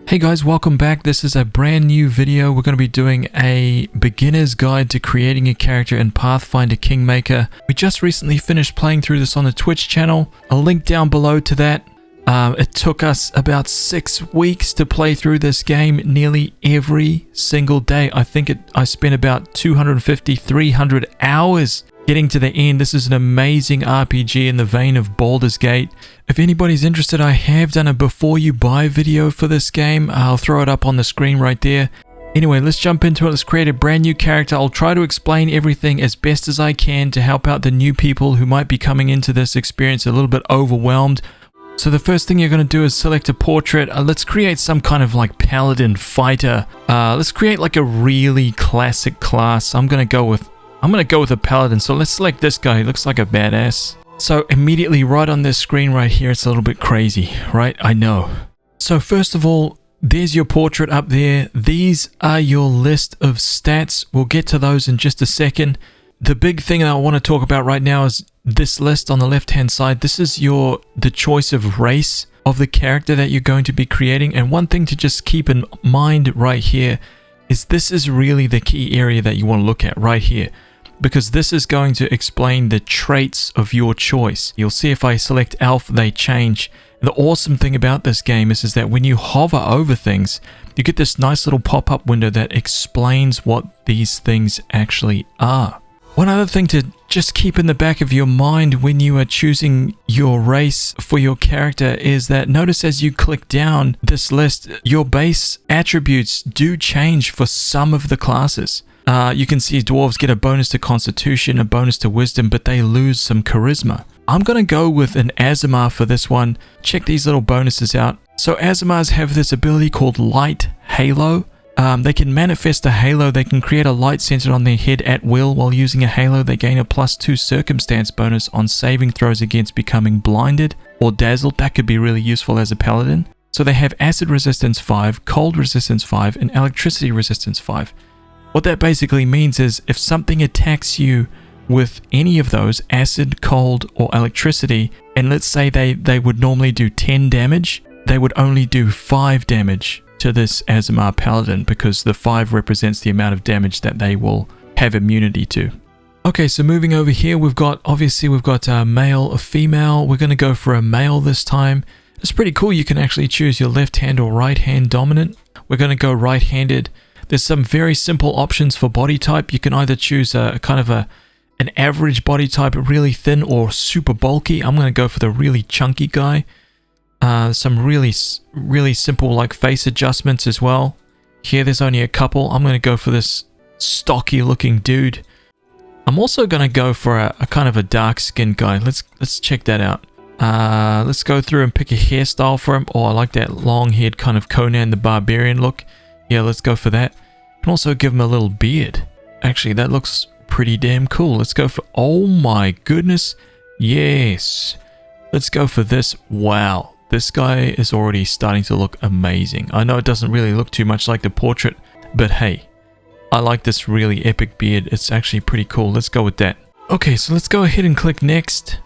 Hey guys, welcome back. This is a brand new video. We're going to be doing a beginner's guide to creating a character in Pathfinder Kingmaker. We just recently finished playing through this on the Twitch channel. A link down below to that. It took us about 6 weeks to play through this game nearly every single day. I spent about 250, 300 hours getting to the end. This is an amazing RPG in the vein of Baldur's Gate. If anybody's interested, I have done a before you buy video for this game. I'll throw it up on the screen right there. Anyway, let's jump into it. Let's create a brand new character. I'll try to explain everything as best as I can to help out the new people who might be coming into this experience a little bit overwhelmed. So the first thing you're going to do is select a portrait. Let's create some kind of like paladin fighter. Let's create like a really classic class. I'm going to go with a paladin. So let's select this guy. He looks like a badass. So immediately right on this screen right here, it's a little bit crazy, right? I know. So first of all, there's your portrait up there. These are your list of stats. We'll get to those in just a second. The big thing that I want to talk about right now is this list on the left-hand side. This is the choice of race of the character that you're going to be creating. And one thing to just keep in mind right here is this is really the key area that you want to look at right here, because this is going to explain the traits of your choice. You'll see if I select elf, they change. The awesome thing about this game is that when you hover over things, you get this nice little pop-up window that explains what these things actually are. One other thing to just keep in the back of your mind when you are choosing your race for your character is that notice as you click down this list, your base attributes do change for some of the classes. You can see dwarves get a bonus to constitution, a bonus to wisdom, but they lose some charisma. I'm going to go with an Aasimar for this one. Check these little bonuses out. So Aasimars have this ability called Light Halo. They can manifest a halo. They can create a light centered on their head at will. While using a halo, they gain a +2 circumstance bonus on saving throws against becoming blinded or dazzled. That could be really useful as a paladin. So they have acid resistance 5, cold resistance 5, and electricity resistance 5. What that basically means is if something attacks you with any of those, acid, cold, or electricity, and let's say they would normally do 10 damage, they would only do 5 damage to this Aasimar Paladin because the 5 represents the amount of damage that they will have immunity to. Okay, so moving over here, we've got a male, a female. We're going to go for a male this time. It's pretty cool. You can actually choose your left hand or right hand dominant. We're going to go right-handed. There's some very simple options for body type. You can either choose an average body type, really thin or super bulky. I'm going to go for the really chunky guy. Some really simple like face adjustments as well. Here there's only a couple. I'm going to go for this stocky looking dude. I'm also going to go for a kind of a dark skinned guy. Let's check that out. Let's go through and pick a hairstyle for him. Oh, I like that long haired kind of Conan the Barbarian look. Yeah, let's go for that. And also give him a little beard. Actually, that looks pretty damn cool. Let's go for... Oh my goodness. Yes. Let's go for this. Wow. This guy is already starting to look amazing. I know it doesn't really look too much like the portrait, but hey, I like this really epic beard. It's actually pretty cool. Let's go with that. Okay, so let's go ahead and click next.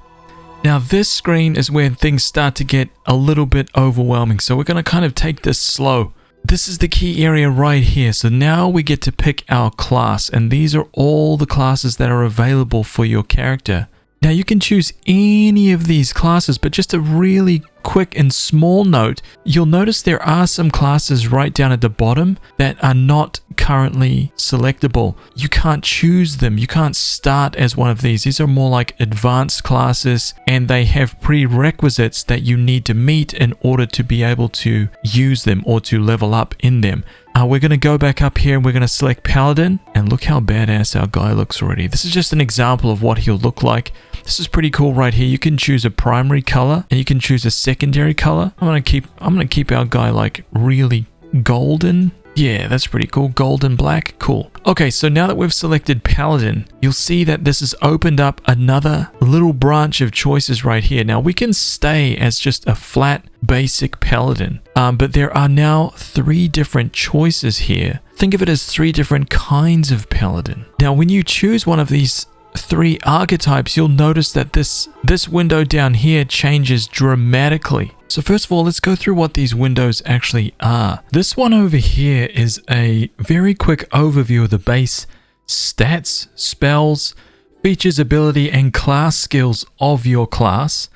Now this screen is where things start to get a little bit overwhelming. So we're going to kind of take this slow. This is the key area right here. So now we get to pick our class, and these are all the classes that are available for your character. Now you can choose any of these classes, but just a really quick and small note, you'll notice there are some classes right down at the bottom that are not currently selectable. You can't choose them. You can't start as one of these. These are more like advanced classes, and they have prerequisites that you need to meet in order to be able to use them or to level up in them. We're going to go back up here and we're going to select Paladin, and look how badass our guy looks already. This is just an example of what he'll look like. This is pretty cool right here. You can choose a primary color and you can choose a secondary color. I'm going to keep our guy like really golden. Yeah, that's pretty cool. Golden black. Cool. Okay, so now that we've selected Paladin, you'll see that this has opened up another little branch of choices right here. Now, we can stay as just a flat, basic Paladin, but there are now 3 different choices here. Think of it as 3 different kinds of Paladin. Now, when you choose one of these 3 archetypes, you'll notice that this window down here changes dramatically. So first of all, let's go through what these windows actually are. This one over here is a very quick overview of the base stats, spells, features, ability, and class skills of your class.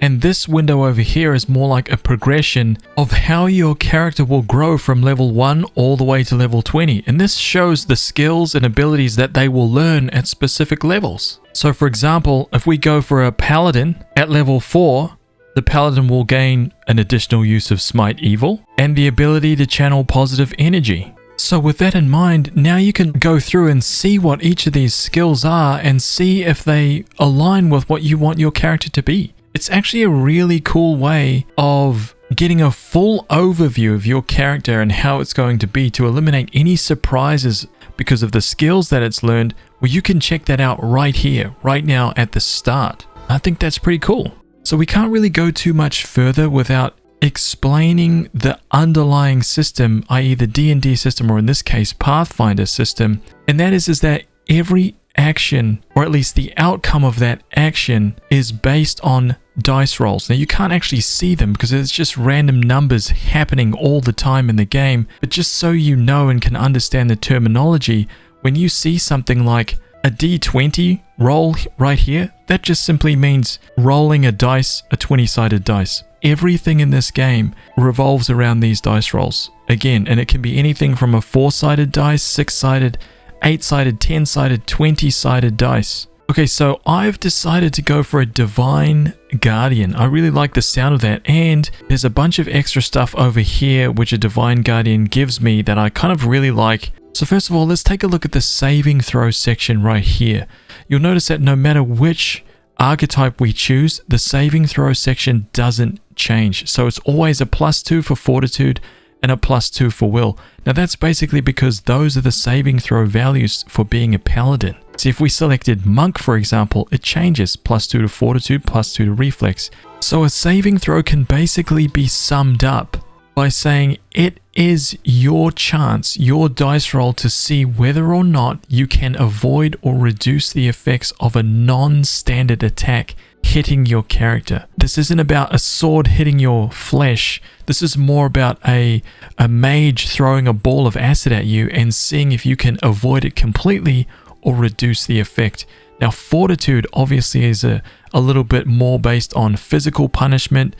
And this window over here is more like a progression of how your character will grow from level 1 all the way to level 20. And this shows the skills and abilities that they will learn at specific levels. So for example, if we go for a paladin at level 4, the paladin will gain an additional use of Smite Evil and the ability to channel positive energy. So with that in mind, now you can go through and see what each of these skills are and see if they align with what you want your character to be. It's actually a really cool way of getting a full overview of your character and how it's going to be, to eliminate any surprises because of the skills that it's learned. Well, you can check that out right here, right now at the start. I think that's pretty cool. So we can't really go too much further without explaining the underlying system, i.e. the D&D system, or in this case, Pathfinder system. And that is that every action, or at least the outcome of that action, is based on dice rolls. Now you can't actually see them because it's just random numbers happening all the time in the game, but just so you know and can understand the terminology, when you see something like a D20 roll right here, that just simply means rolling a dice, a 20-sided dice. Everything in this game revolves around these dice rolls. Again, and it can be anything from a 4-sided dice, 6-sided, 8-sided, 10-sided, 20-sided dice. Okay, so I've decided to go for a Divine Guardian. I really like the sound of that, and there's a bunch of extra stuff over here which a Divine Guardian gives me that I kind of really like. So first of all, let's take a look at the saving throw section right here. You'll notice that no matter which archetype we choose, the saving throw section doesn't change. So it's always a +2 for Fortitude and a +2 for Will. Now that's basically because those are the saving throw values for being a Paladin. So if we selected Monk, for example, it changes +2 to Fortitude, +2 to Reflex. So a saving throw can basically be summed up by saying it is your chance, your dice roll, to see whether or not you can avoid or reduce the effects of a non-standard attack hitting your character. This isn't about a sword hitting your flesh. This is more about a mage throwing a ball of acid at you and seeing if you can avoid it completely or reduce the effect. Now, Fortitude obviously is a little bit more based on physical punishment,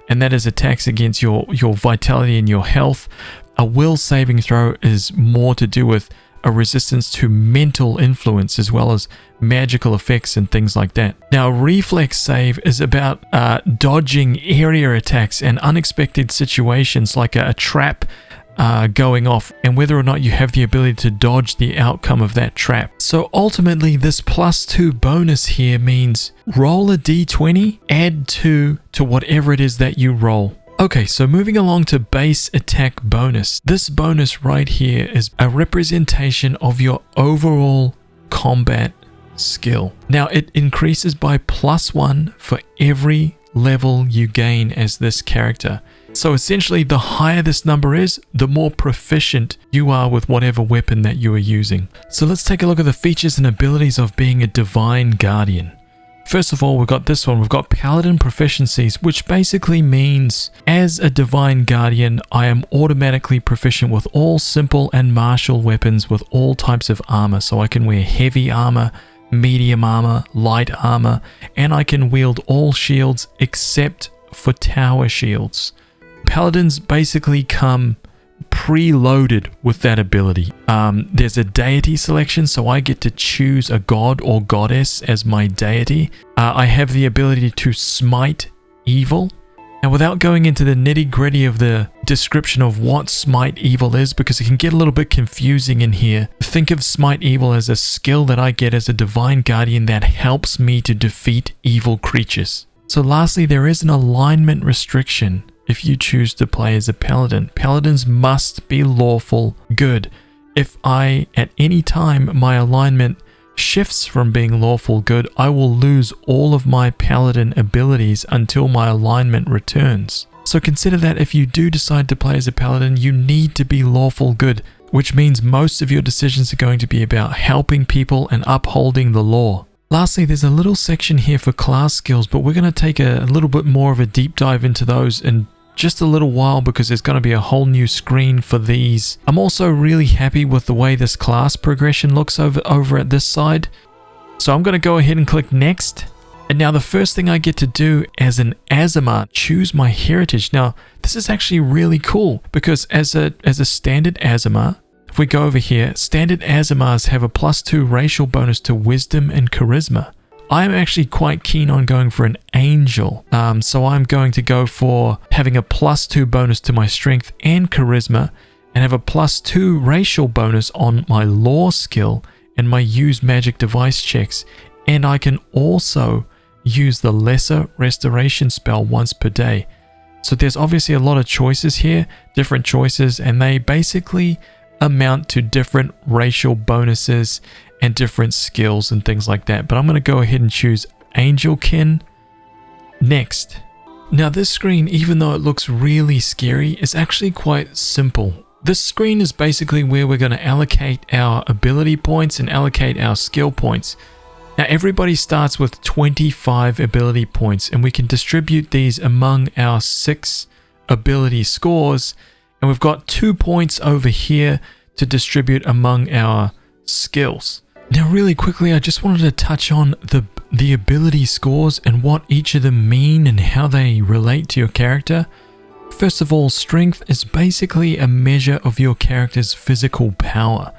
and that is attacks against your vitality and your health. A Will saving throw is more to do with a resistance to mental influence as well as magical effects and things like that. Now, Reflex save is about dodging area attacks and unexpected situations like a trap going off, and whether or not you have the ability to dodge the outcome of that trap. So ultimately, this +2 bonus here means roll a d20, add 2 to whatever it is that you roll. Okay, so moving along to base attack bonus. This bonus right here is a representation of your overall combat skill. Now, it increases by +1 for every level you gain as this character. So essentially, the higher this number is, the more proficient you are with whatever weapon that you are using. So let's take a look at the features and abilities of being a Divine Guardian. First of all, we've got this one. We've got Paladin Proficiencies, which basically means as a Divine Guardian, I am automatically proficient with all simple and martial weapons with all types of armor. So I can wear heavy armor, medium armor, light armor, and I can wield all shields except for tower shields. Paladins basically come preloaded with that ability. There's a deity selection, so I get to choose a god or goddess as my deity. I have the ability to smite evil. Now, without going into the nitty-gritty of the description of what smite evil is, because it can get a little bit confusing in here, think of smite evil as a skill that I get as a Divine Guardian that helps me to defeat evil creatures. So lastly, there is an alignment restriction. If you choose to play as a Paladin, Paladins must be lawful good. If at any time my alignment shifts from being lawful good, I will lose all of my Paladin abilities until my alignment returns. So consider that if you do decide to play as a Paladin, you need to be lawful good, which means most of your decisions are going to be about helping people and upholding the law. Lastly, there's a little section here for class skills, but we're going to take a little bit more of a deep dive into those in just a little while because there's going to be a whole new screen for these. I'm also really happy with the way this class progression looks over at this side. So I'm going to go ahead and click next. And now the first thing I get to do as an Aasimar, choose my heritage. Now, this is actually really cool because as a standard Aasimar, if we go over here, standard Aasimars have a +2 racial bonus to wisdom and charisma. I'm actually quite keen on going for an angel. So I'm going to go for having a +2 bonus to my strength and charisma and have a +2 racial bonus on my law skill and my use magic device checks. And I can also use the lesser restoration spell once per day. So there's obviously a lot of choices here, different choices, and they basically amount to different racial bonuses and different skills and things like that. But I'm going to go ahead and choose Angelkin next. Now this screen, even though it looks really scary, is actually quite simple. This screen is basically where we're going to allocate our ability points and allocate our skill points. Now everybody starts with 25 ability points and we can distribute these among our 6 ability scores, and we've got 2 points over here to distribute among our skills. Now really quickly, I just wanted to touch on the ability scores and what each of them mean and how they relate to your character. First of all, strength is basically a measure of your character's physical power.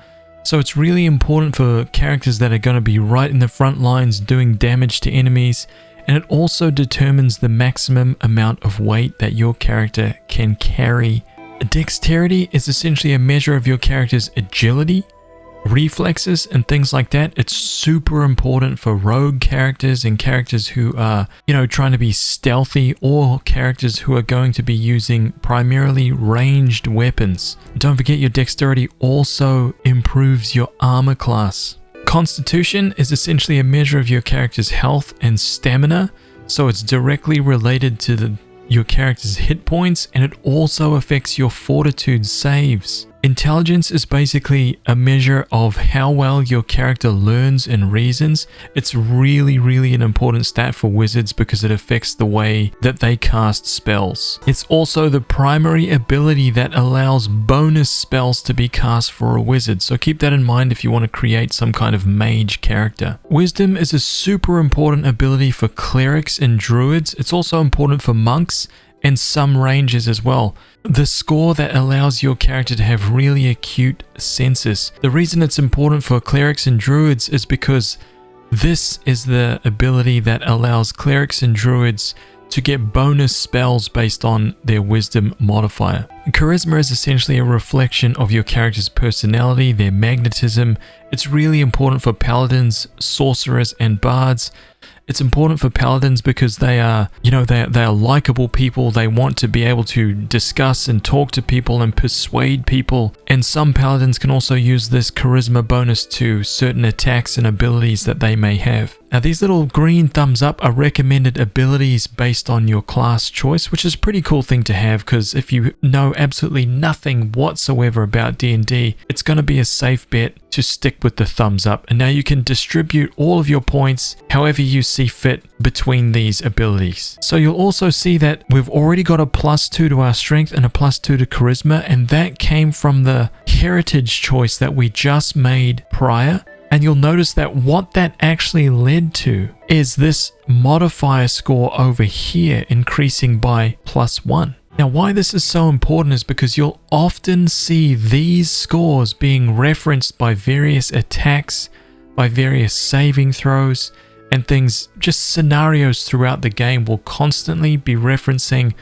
So it's really important for characters that are going to be right in the front lines doing damage to enemies, and it also determines the maximum amount of weight that your character can carry. Dexterity is essentially a measure of your character's agility, reflexes, and things like that. It's super important for rogue characters and characters who are, trying to be stealthy, or characters who are going to be using primarily ranged weapons. Don't forget, your dexterity also improves your armor class. Constitution is essentially a measure of your character's health and stamina, so it's directly related to your character's hit points, and it also affects your fortitude saves. Intelligence is basically a measure of how well your character learns and reasons. It's really an important stat for wizards because it affects the way that they cast spells. It's also the primary ability that allows bonus spells to be cast for a wizard, so keep that in mind if you want to create some kind of mage character. Wisdom is a super important ability for clerics and druids. It's also important for monks and some ranges as well. The score that allows your character to have really acute senses. The reason it's important for clerics and druids is because this is the ability that allows clerics and druids to get bonus spells based on their wisdom modifier. Charisma is essentially a reflection of your character's personality, their magnetism. It's really important for paladins, sorcerers, and bards. It's important for paladins because they are, they are likable people. They want to be able to discuss and talk to people and persuade people. And some paladins can also use this charisma bonus to certain attacks and abilities that they may have. Now these little green thumbs up are recommended abilities based on your class choice, which is a pretty cool thing to have because if you know absolutely nothing whatsoever about D&D, it's going to be a safe bet to stick with the thumbs up. And now you can distribute all of your points however you see fit between these abilities. So you'll also see that we've already got a +2 to our strength and a +2 to charisma, and that came from the heritage choice that we just made prior. And you'll notice that what that actually led to is this modifier score over here increasing by +1. Now why this is so important is because you'll often see these scores being referenced by various attacks, by various saving throws, and things, just scenarios throughout the game will constantly be referencing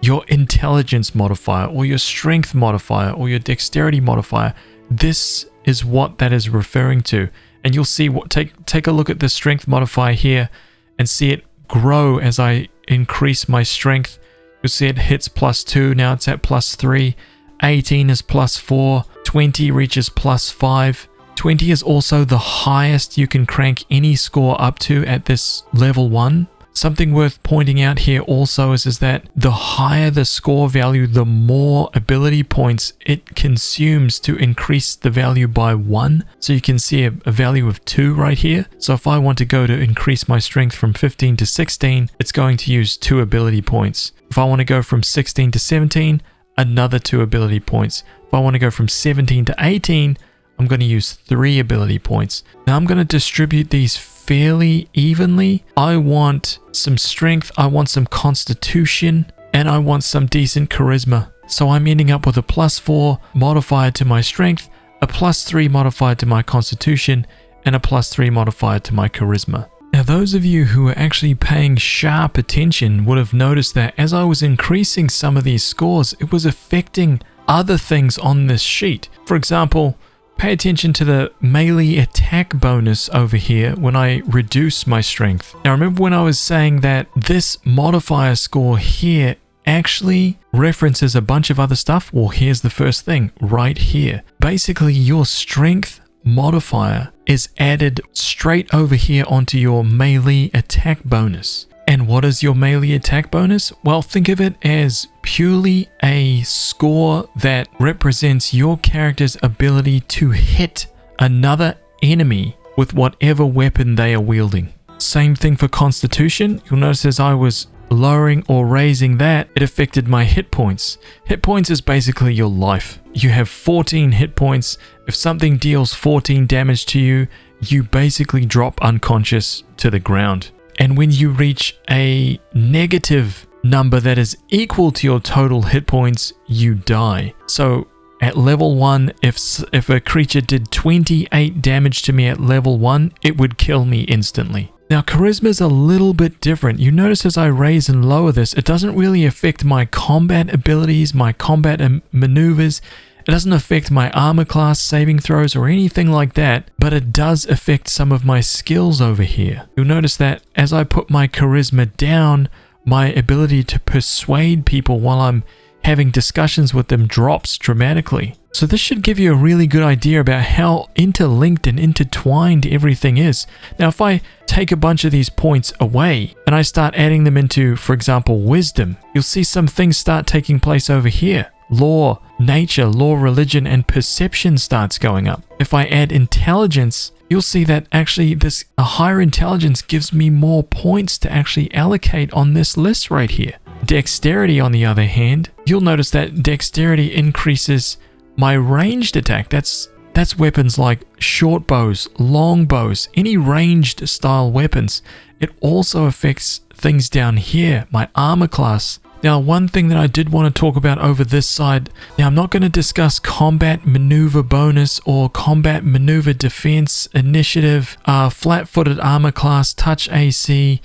your intelligence modifier or your strength modifier or your dexterity modifier. This is what that is referring to, and you'll see what take a look at the strength modifier here and see it grow as I increase my strength. You'll see it hits +2, now it's at +3, 18 is +4, 20 reaches +5. 20 is also the highest you can crank any score up to at this level 1. Something worth pointing out here also is that the higher the score value, the more ability points it consumes to increase the value by 1. So you can see a value of 2 right here. So if I want to go to increase my strength from 15 to 16, it's going to use 2 ability points. If I want to go from 16 to 17, another 2 ability points. If I want to go from 17 to 18, I'm going to use 3 ability points. Now I'm going to distribute these fairly evenly. I want some strength, I want some constitution, and I want some decent charisma. So I'm ending up with a +4 modifier to my strength, a +3 modifier to my constitution, and a +3 modifier to my charisma. Now those of you who are actually paying sharp attention would have noticed that as I was increasing some of these scores, it was affecting other things on this sheet. For example, pay attention to the melee attack bonus over here when I reduce my strength. Now remember when I was saying that this modifier score here actually references a bunch of other stuff? Well, here's the first thing right here. Basically, your strength modifier is added straight over here onto your melee attack bonus. And what is your melee attack bonus? Well, think of it as purely a score that represents your character's ability to hit another enemy with whatever weapon they are wielding. Same thing for constitution. You'll notice as I was lowering or raising that, it affected my hit points. Hit points is basically your life. You have 14 hit points. If something deals 14 damage to you, you basically drop unconscious to the ground. And when you reach a negative number that is equal to your total hit points, you die. So at level 1, if a creature did 28 damage to me at level 1, it would kill me instantly. Now charisma is a little bit different. You notice as I raise and lower this, it doesn't really affect my combat abilities, my combat maneuvers. It doesn't affect my armor class, saving throws, or anything like that, but it does affect some of my skills over here. You'll notice that as I put my charisma down, my ability to persuade people while I'm having discussions with them drops dramatically. So this should give you a really good idea about how interlinked and intertwined everything is. Now, if I take a bunch of these points away and I start adding them into, for example, wisdom, you'll see some things start taking place over here. Law, nature, law, religion, and perception starts going up. If I add intelligence, you'll see that actually a higher intelligence gives me more points to actually allocate on this list right here. Dexterity, on the other hand, you'll notice that dexterity increases my ranged attack. That's weapons like short bows, long bows, any ranged style weapons. It also affects things down here, my armor class. Now, one thing that I did want to talk about over this side, now I'm not going to discuss combat maneuver bonus or combat maneuver defense, initiative, flat-footed armor class, touch AC,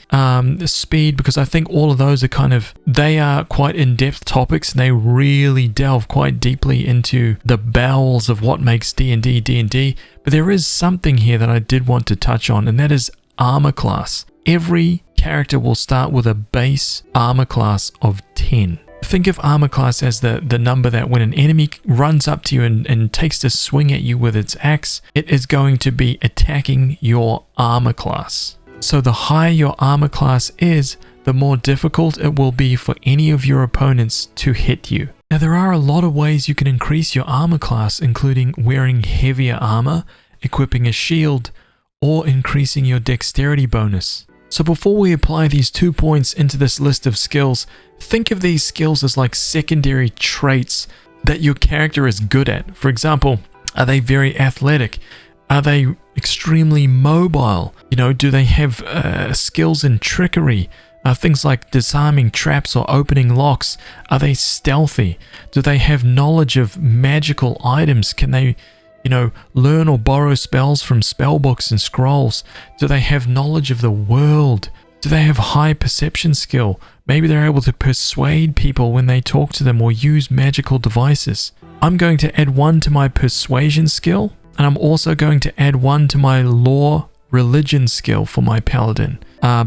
speed, because I think all of those are they are quite in-depth topics and they really delve quite deeply into the bowels of what makes D&D D&D. But there is something here that I did want to touch on, and that is armor class. Every character will start with a base armor class of 10. Think of armor class as the number that when an enemy runs up to you and takes to swing at you with its axe, it is going to be attacking your armor class. So the higher your armor class is, the more difficult it will be for any of your opponents to hit you. Now there are a lot of ways you can increase your armor class, including wearing heavier armor, equipping a shield, or increasing your dexterity bonus. So before we apply these 2 points into this list of skills, think of these skills as like secondary traits that your character is good at. For example, are they very athletic? Are they extremely mobile? Do they have skills in trickery? Things like disarming traps or opening locks. Are they stealthy? Do they have knowledge of magical items? Can they learn or borrow spells from spell books and scrolls? Do they have knowledge of the world? Do they have high perception skill? Maybe they're able to persuade people when they talk to them or use magical devices. I'm going to add 1 to my persuasion skill, and I'm also going to add 1 to my law religion skill for my paladin.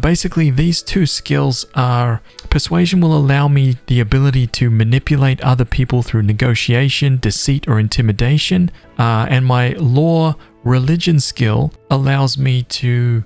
Basically, these 2 skills are persuasion will allow me the ability to manipulate other people through negotiation, deceit, or intimidation. And my law religion skill allows me to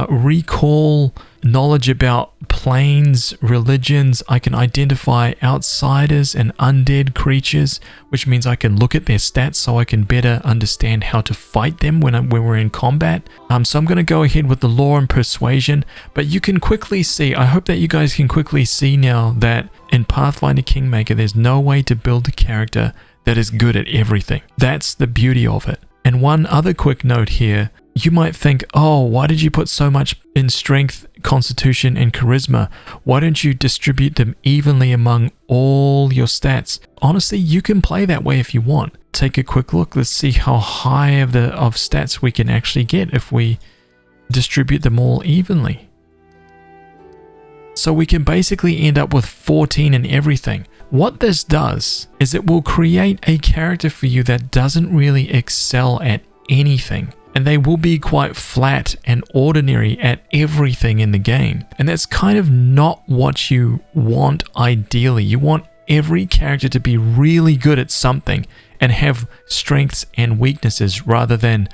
recall knowledge about planes, religions. I can identify outsiders and undead creatures, which means I can look at their stats so I can better understand how to fight them when we're in combat. So I'm going to go ahead with the law and persuasion, but you can quickly see, I hope that you guys can quickly see now that in Pathfinder Kingmaker, there's no way to build a character that is good at everything. That's the beauty of it. And one other quick note here, you might think, oh, why did you put so much in strength, constitution, and charisma? Why don't you distribute them evenly among all your stats? Honestly, you can play that way if you want. Take a quick look. Let's see how high of stats we can actually get if we distribute them all evenly. So we can basically end up with 14 in everything. What this does is it will create a character for you that doesn't really excel at anything. And they will be quite flat and ordinary at everything in the game. And that's kind of not what you want ideally. You want every character to be really good at something and have strengths and weaknesses rather than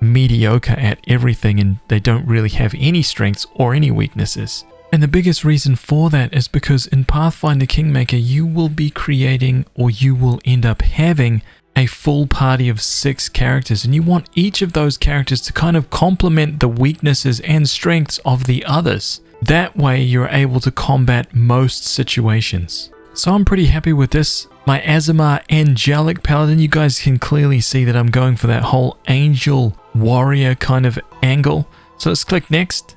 mediocre at everything and they don't really have any strengths or any weaknesses. And the biggest reason for that is because in Pathfinder Kingmaker, you will be creating, or you will end up having, a full party of 6 characters, and you want each of those characters to kind of complement the weaknesses and strengths of the others. That way you're able to combat most situations. So I'm pretty happy with this. My Aasimar Angelic Paladin, you guys can clearly see that I'm going for that whole angel warrior kind of angle. So let's click next.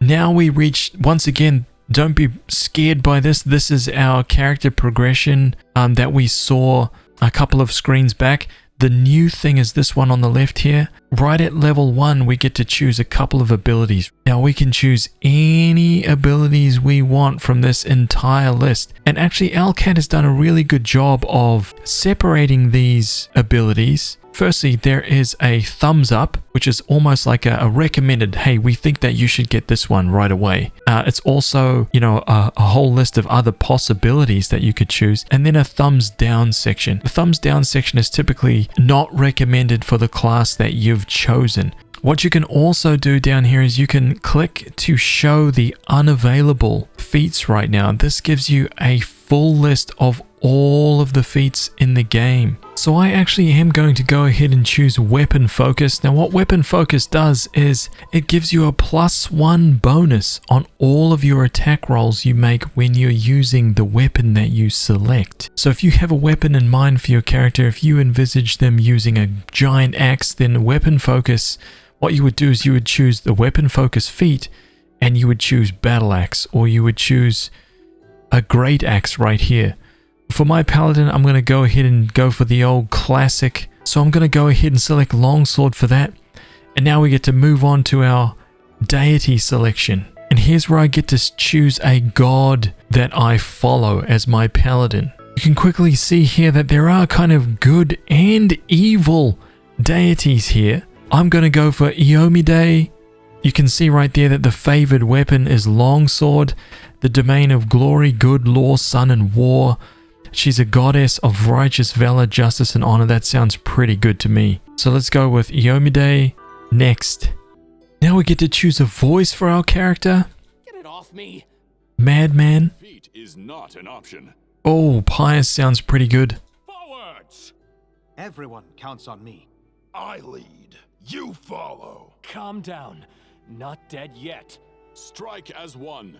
Now we reach, once again, don't be scared by this. This is our character progression that we saw a couple of screens back. The new thing is this one on the left here. Right at level 1, we get to choose a couple of abilities. Now we can choose any abilities we want from this entire list. And actually, Alcat has done a really good job of separating these abilities. Firstly, there is a thumbs up, which is almost like a recommended, hey, we think that you should get this one right away. It's also, you know, a whole list of other possibilities that you could choose, and then a thumbs down section. The thumbs down section is typically not recommended for the class that you've chosen. What you can also do down here is you can click to show the unavailable feats right now. This gives you a full list of all of the feats in the game. So I actually am going to go ahead and choose Weapon Focus. Now what Weapon Focus does is it gives you a +1 bonus on all of your attack rolls you make when you're using the weapon that you select. So if you have a weapon in mind for your character, if you envisage them using a giant axe, then Weapon Focus, what you would do is you would choose the Weapon Focus feat and you would choose Battle Axe, or you would choose a Great Axe right here. For my paladin, I'm going to go ahead and go for the old classic. So I'm going to go ahead and select Longsword for that. And now we get to move on to our deity selection. And here's where I get to choose a god that I follow as my paladin. You can quickly see here that there are kind of good and evil deities here. I'm going to go for Iomide. You can see right there that the favored weapon is Longsword, the domain of glory, good, law, sun, and war. She's a goddess of righteous valor, justice, and honor. That sounds pretty good to me. So let's go with Iomide. Next. Now we get to choose a voice for our character. Get it off me. Madman. Defeat is not an option. Oh, pious sounds pretty good. Forwards! Everyone counts on me. I lead. You follow. Calm down. Not dead yet. Strike as one.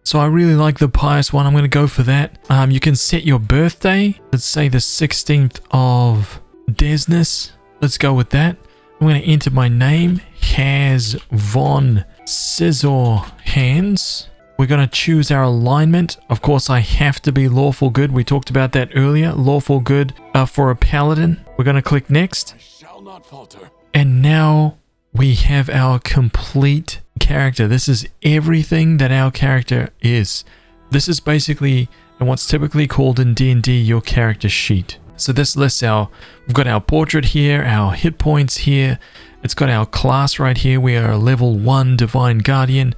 So I really like the pious one. I'm going to go for that. You can set your birthday. Let's say the 16th of Desness. Let's go with that. I'm going to enter my name. Has von Scissor Hands. We're going to choose our alignment. Of course, I have to be lawful good. We talked about that earlier. Lawful good for a paladin. We're going to click next. I shall not falter. And now we have our complete character. This is everything that our character is. This is basically what's typically called in D&D your character sheet. So this lists we've got our portrait here, our hit points here. It's got our class right here. We are a level 1 Divine Guardian.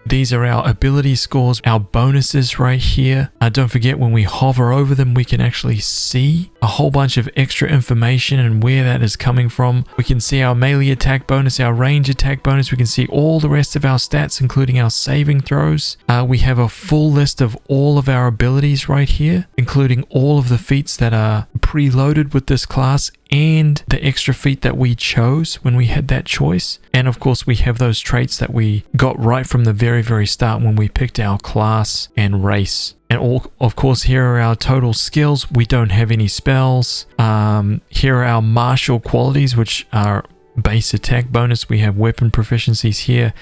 These are our ability scores, our bonuses right here. Don't forget, when we hover over them, we can actually see a whole bunch of extra information and where that is coming from. We can see our melee attack bonus, our range attack bonus. We can see all the rest of our stats, including our saving throws. We have a full list of all of our abilities right here, including all of the feats that are preloaded with this class and the extra feat that we chose when we had that choice. And of course, we have those traits that we got right from the very start when we picked our class and race. And all, of course, here are our total skills. We don't have any spells. Here are our martial qualities, which are base attack bonus. We have weapon proficiencies here.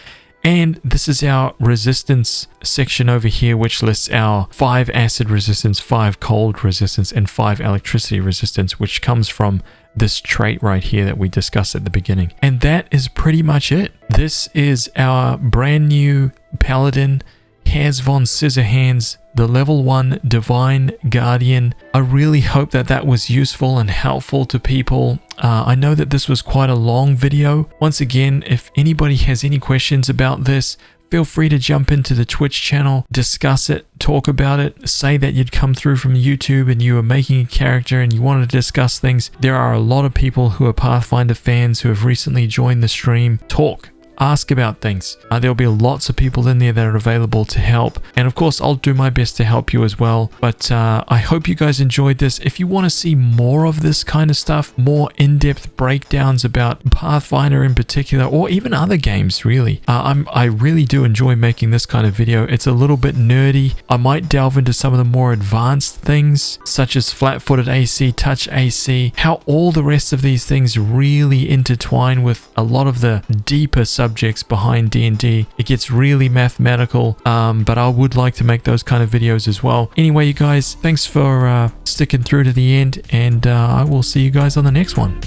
And this is our resistance section over here, which lists our 5 acid resistance, 5 cold resistance, and 5 electricity resistance, which comes from this trait right here that we discussed at the beginning. And that is pretty much it. This is our brand new Paladin, Haz von Scissorhands, the level 1 Divine Guardian. I really hope that that was useful and helpful to people. I know that this was quite a long video. Once again, if anybody has any questions about this, feel free to jump into the Twitch channel, discuss it, talk about it, say that you'd come through from YouTube and you were making a character and you wanted to discuss things. There are a lot of people who are Pathfinder fans who have recently joined the stream. Talk. Ask about things. There'll be lots of people in there that are available to help. And of course, I'll do my best to help you as well. But I hope you guys enjoyed this. If you want to see more of this kind of stuff, more in-depth breakdowns about Pathfinder in particular, or even other games, really, I really do enjoy making this kind of video. It's a little bit nerdy. I might delve into some of the more advanced things, such as flat-footed AC, touch AC, how all the rest of these things really intertwine with a lot of the deeper subjects behind D&D. It gets really mathematical, but I would like to make those kind of videos as well. Anyway, you guys, thanks for sticking through to the end, and I will see you guys on the next one.